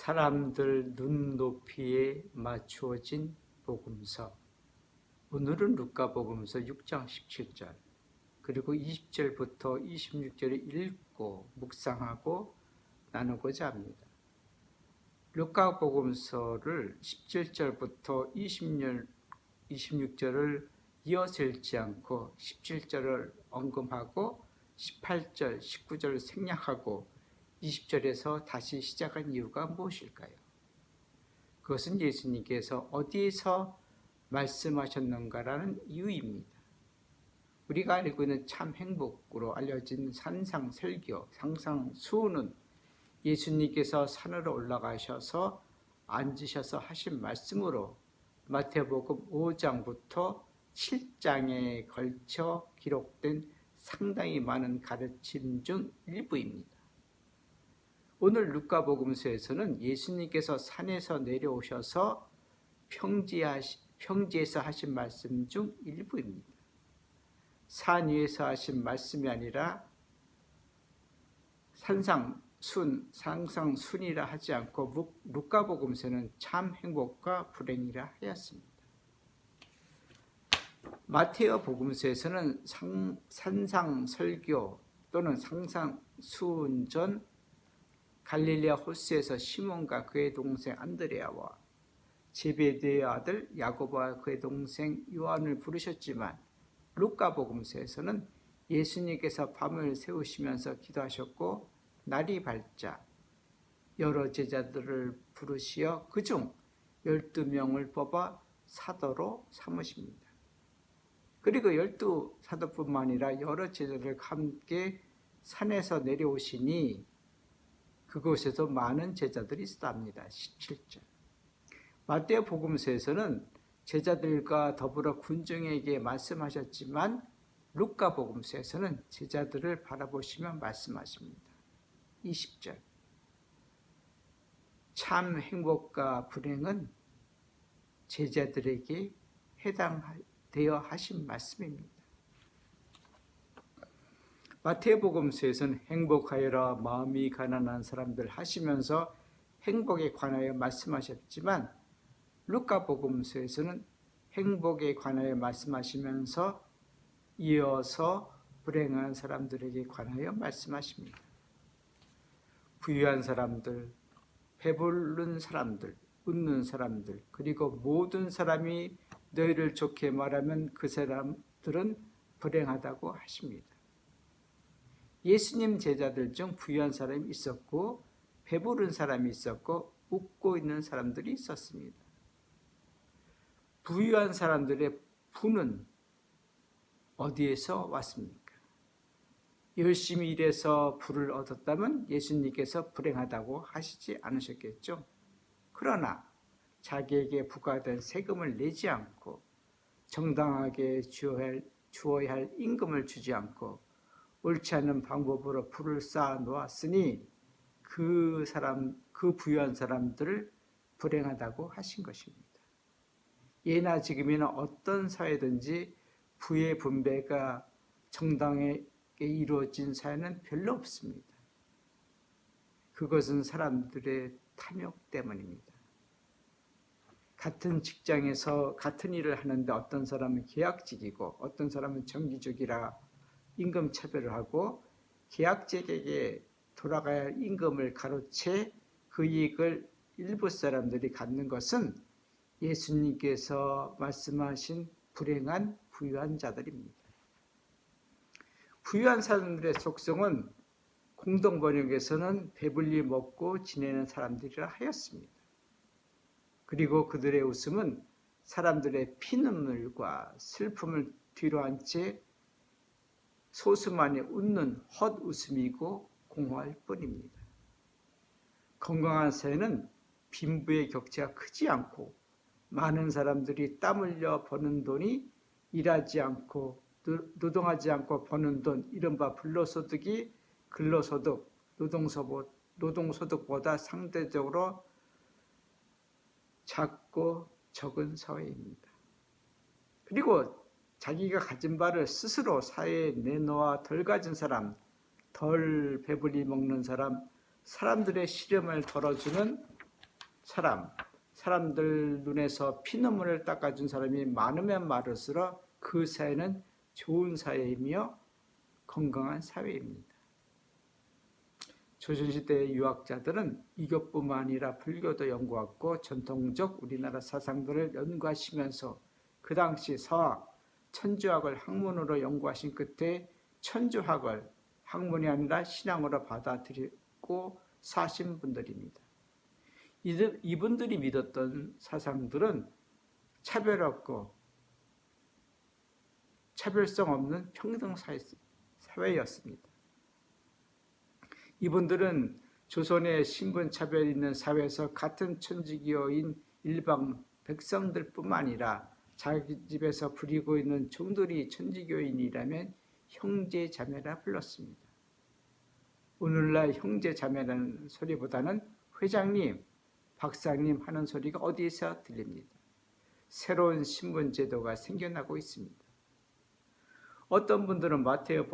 사람들 눈높이에 맞추어진 복음서. 오늘은 루카복음서 6장 17절 그리고 20절부터 26절을 읽고 묵상하고 나누고자 합니다. 루카복음서를 17절부터 26절을 이어서 읽지 않고 17절을 언급하고 18절, 19절을 생략하고 20절에서 다시 시작한 이유가 무엇일까요? 그것은 예수님께서 어디에서 말씀하셨는가라는 이유입니다. 우리가 알고 있는 참 행복으로 알려진 산상설교, 상상수훈은 예수님께서 산으로 올라가셔서 앉으셔서 하신 말씀으로 마태복음 5장부터 7장에 걸쳐 기록된 상당히 많은 가르침 중 일부입니다. 오늘 루카복음서에서는 예수님께서 산에서 내려오셔서 평지에서 하신 말씀 중 일부입니다. 산 위에서 하신 말씀이 아니라 상상순이라 하지 않고 루카복음서는 참 행복과 불행이라 하였습니다. 마테오 복음서에서는 산상설교 또는 상상수훈 전 갈릴리아 호수에서 시몬과 그의 동생 안드레아와 제베데의 아들 야고보와 그의 동생 요한을 부르셨지만 루카복음서에서는 예수님께서 밤을 새우시면서 기도하셨고 날이 밝자 여러 제자들을 부르시어 그중 12명을 뽑아 사도로 삼으십니다. 그리고 12사도뿐만 아니라 여러 제자들과 함께 산에서 내려오시니 그곳에도 많은 제자들이 있었답니다. 17절. 마태오 복음서에서는 제자들과 더불어 군중에게 말씀하셨지만 루카 복음서에서는 제자들을 바라보시며 말씀하십니다. 20절. 참 행복과 불행은 제자들에게 해당되어 하신 말씀입니다. 마태복음서에서는 행복하여라 마음이 가난한 사람들 하시면서 행복에 관하여 말씀하셨지만 루카복음서에서는 행복에 관하여 말씀하시면서 이어서 불행한 사람들에게 관하여 말씀하십니다. 부유한 사람들, 배부른 사람들, 웃는 사람들, 그리고 모든 사람이 너희를 좋게 말하면 그 사람들은 불행하다고 하십니다. 예수님 제자들 중 부유한 사람이 있었고 배부른 사람이 있었고 웃고 있는 사람들이 있었습니다. 부유한 사람들의 부는 어디에서 왔습니까? 열심히 일해서 부를 얻었다면 예수님께서 불행하다고 하시지 않으셨겠죠? 그러나 자기에게 부과된 세금을 내지 않고 정당하게 주어야 할 임금을 주지 않고 옳지 않은 방법으로 부를 쌓아 놓았으니 그 부유한 사람들을 불행하다고 하신 것입니다. 예나 지금이나 어떤 사회든지 부의 분배가 정당하게 이루어진 사회는 별로 없습니다. 그것은 사람들의 탐욕 때문입니다. 같은 직장에서 같은 일을 하는데 어떤 사람은 계약직이고 어떤 사람은 정규직이라 임금 차별을 하고 계약직에게 돌아가야 할 임금을 가로채 그 이익을 일부 사람들이 갖는 것은 예수님께서 말씀하신 불행한 부유한 자들입니다. 부유한 사람들의 속성은 공동번역에서는 배불리 먹고 지내는 사람들이라 하였습니다. 그리고 그들의 웃음은 사람들의 피눈물과 슬픔을 뒤로한 채 소수만이 웃는 헛웃음이고 공허할 뿐입니다. 건강한 사회는 빈부의 격차가 크지 않고 많은 사람들이 땀 흘려 버는 돈이 일하지 않고 노동하지 않고 버는 돈, 이른바 불로소득이 근로소득, 노동소득보다 상대적으로 작고 적은 사회입니다. 그리고 자기가 가진 바를 스스로 사회에 내놓아 덜 가진 사람, 덜 배불리 먹는 사람, 사람들의 시름을 덜어주는 사람들 눈에서 피눈물을 닦아준 사람이 많으면 많을수록 그 사회는 좋은 사회이며 건강한 사회입니다. 조선시대 유학자들은 이교뿐만 아니라 불교도 연구하고 전통적 우리나라 사상들을 연구하시면서 그 당시 서학, 천주학을 학문으로 연구하신 끝에 천주학을 학문이 아니라 신앙으로 받아들이고 사신 분들입니다. 이분들이 믿었던 사상들은 차별 없고 차별성 없는 평등 사회였습니다. 이분들은 조선의 신분차별 있는 사회에서 같은 천주교인 일반 백성들뿐만 아니라 자기 집에서 부리고 있는 종들이 천주교인이라면 형제자매라 불렀습니다. 오늘날 형제자매라는 소리보다는 회장님, 박사님 하는 소리가 어디서 들립니다. 새로운 신분제도가 생겨나고 있습니다. 어떤 분들은 마태오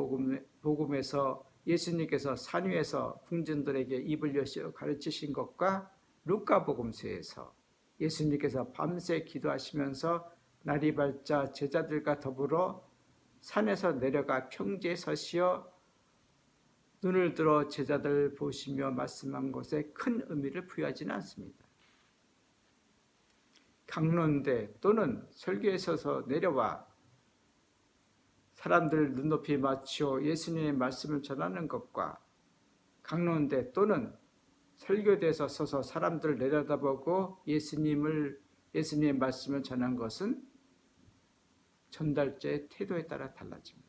복음에서 예수님께서 산 위에서 궁전들에게 입을 여시어 가르치신 것과 루카 복음서에서 예수님께서 밤새 기도하시면서 날이 밝자 제자들과 더불어 산에서 내려가 평지에 서시어 눈을 들어 제자들 보시며 말씀한 것에 큰 의미를 부여하지는 않습니다. 강론대 또는 설교에 서서 내려와 사람들 눈높이 맞추어 예수님의 말씀을 전하는 것과 강론대 또는 설교대에서 서서 사람들을 내려다보고 예수님의 말씀을 전한 것은 전달자의 태도에 따라 달라집니다.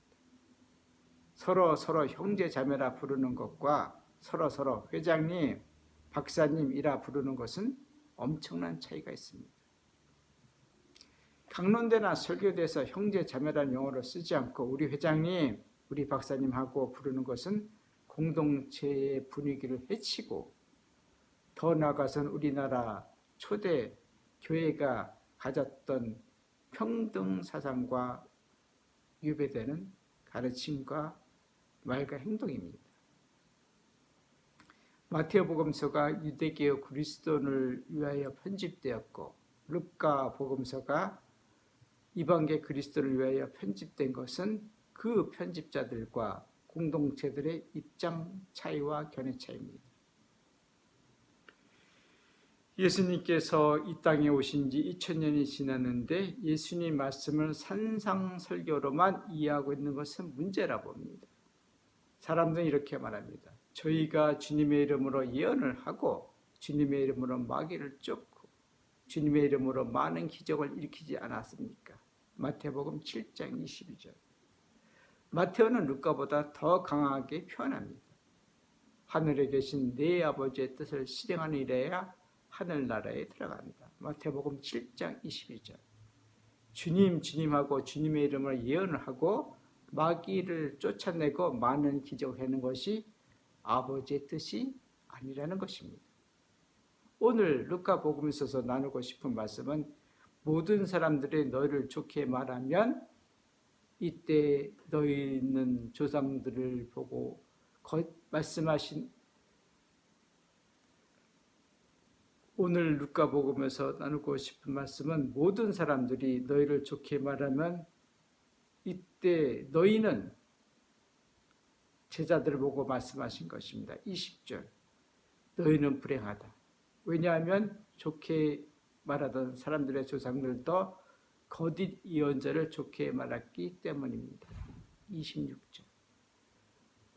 서로 형제 자매라 부르는 것과 서로 회장님, 박사님이라 부르는 것은 엄청난 차이가 있습니다. 강론대나 설교대에서 형제 자매라는 용어를 쓰지 않고 우리 회장님, 우리 박사님하고 부르는 것은 공동체의 분위기를 해치고 더 나아가서는 우리나라 초대 교회가 가졌던 평등 사상과 유배되는 가르침과 말과 행동입니다. 마태복음서가 유대교 그리스도인을 위하여 편집되었고 루카 복음서가 이방계 그리스도를 위하여 편집된 것은 그 편집자들과 공동체들의 입장 차이와 견해 차이입니다. 예수님께서 이 땅에 오신 지 2000년이 지났는데 예수님 말씀을 산상설교로만 이해하고 있는 것은 문제라 봅니다. 사람들은 이렇게 말합니다. 저희가 주님의 이름으로 예언을 하고 주님의 이름으로 마귀를 쫓고 주님의 이름으로 많은 기적을 일으키지 않았습니까? 마태복음 7장 22절. 마태오는 루카보다 더 강하게 표현합니다. 하늘에 계신 내 아버지의 뜻을 실행하는 이래야 하늘나라에 들어간다. 마태복음 7장 22절. 주님하고 주님의 이름으로 예언을 하고 마귀를 쫓아내고 많은 기적을 하는 것이 아버지의 뜻이 아니라는 것입니다. 오늘 루카복음에서 나누고 싶은 말씀은 모든 사람들이 너희를 좋게 말하면 이때 너희는 조상들을 보고 말씀하신 오늘 루카복음에서 나누고 싶은 말씀은 모든 사람들이 너희를 좋게 말하면 이때 너희는 제자들을 보고 말씀하신 것입니다. 20절. 너희는 불행하다. 왜냐하면 좋게 말하던 사람들의 조상들도 거짓 예언자를 좋게 말했기 때문입니다. 26절.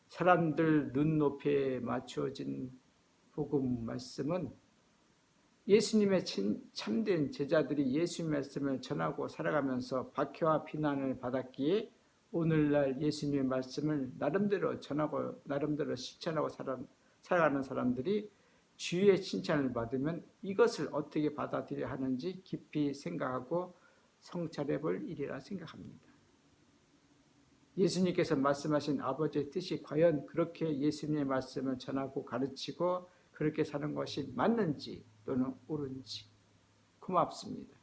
사람들 눈높이에 맞추어진 복음 말씀은 예수님의 참된 제자들이 예수 말씀을 전하고 살아가면서 박해와 비난을 받았기에 오늘날 예수님의 말씀을 나름대로 전하고 나름대로 실천하고 살아가는 사람들이 주위의 칭찬을 받으면 이것을 어떻게 받아들여야 하는지 깊이 생각하고 성찰해 볼 일이라 생각합니다. 예수님께서 말씀하신 아버지의 뜻이 과연 그렇게 예수님의 말씀을 전하고 가르치고 그렇게 사는 것이 맞는지 또는 옳은지 고맙습니다.